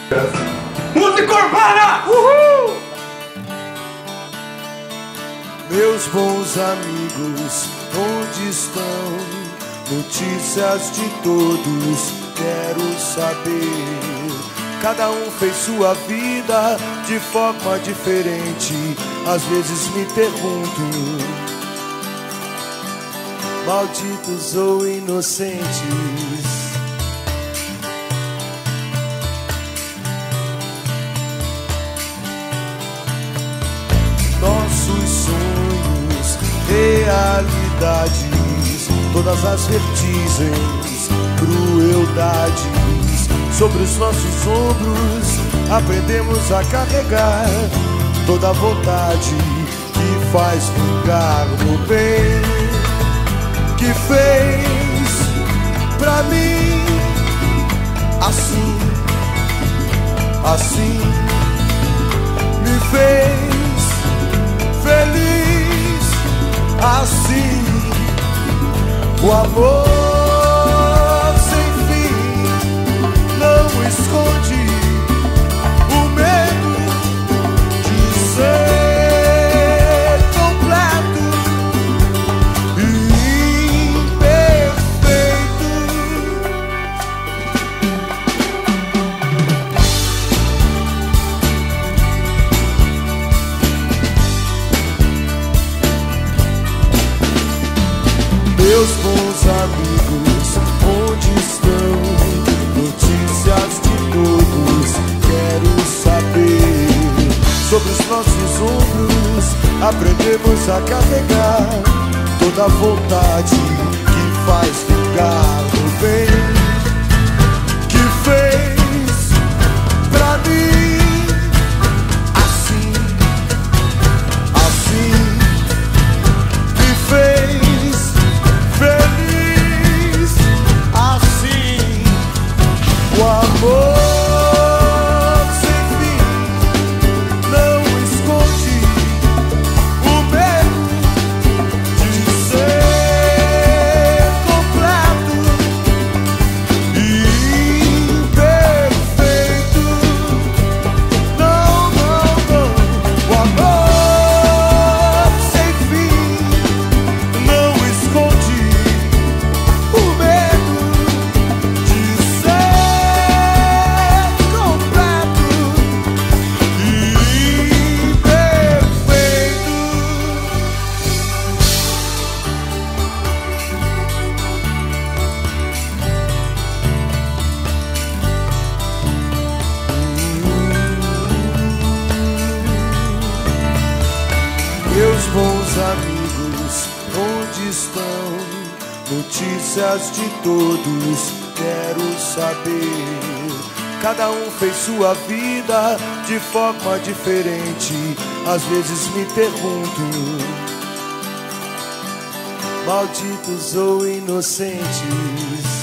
Música urbana! Uhul! Meus bons amigos, onde estão? Notícias de todos, quero saber. Cada um fez sua vida de forma diferente. Às vezes me pergunto, malditos ou inocentes. Nossos sonhos, realidades, todas as vertigens, crueldades, sobre os nossos ombros aprendemos a carregar toda a vontade que faz vingar no bem que fez pra mim. Assim, assim me fez feliz. Assim o amor sem fim não esconde o medo de ser completo e imperfeito. Meus bons amigos, onde estão? Notícias de todos, quero saber. Sobre os nossos ombros aprendemos a carregar toda a vontade que faz vingar o bem que fez pra mim. Assim, assim me fez feliz. Assim o amor sem fim não esconde o medo de ser completo e imperfeito. Não, não, não. O amor sem fim não esconde o medo de ser completo e imperfeito. Meus bons amigos, onde estão? Notícias de todos, quero saber. Cada um fez sua vida de forma diferente. Às vezes me pergunto, malditos ou inocentes.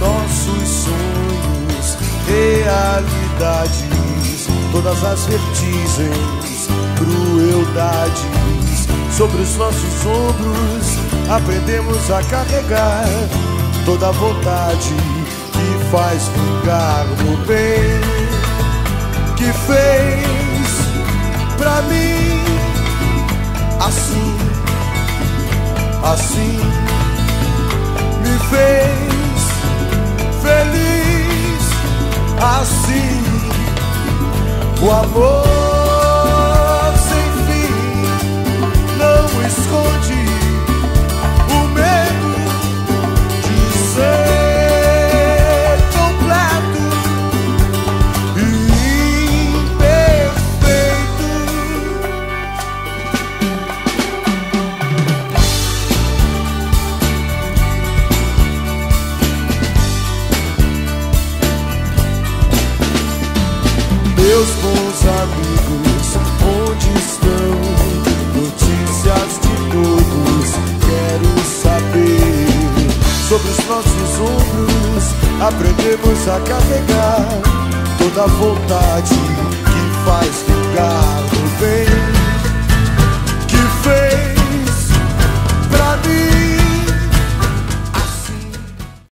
Nossos sonhos, realidades, todas as vertigens, crueldades, sobre os nossos ombros aprendemos a carregar toda a vontade que faz vingar no bem que fez pra mim. Assim, assim me fez feliz. Assim o amor sem fim não esconde o medo de ser completo e imperfeito. Meus bons amigos, onde estão? Notícias de todos, quero saber. Sobre os nossos ombros aprendemos a carregar toda a vontade que faz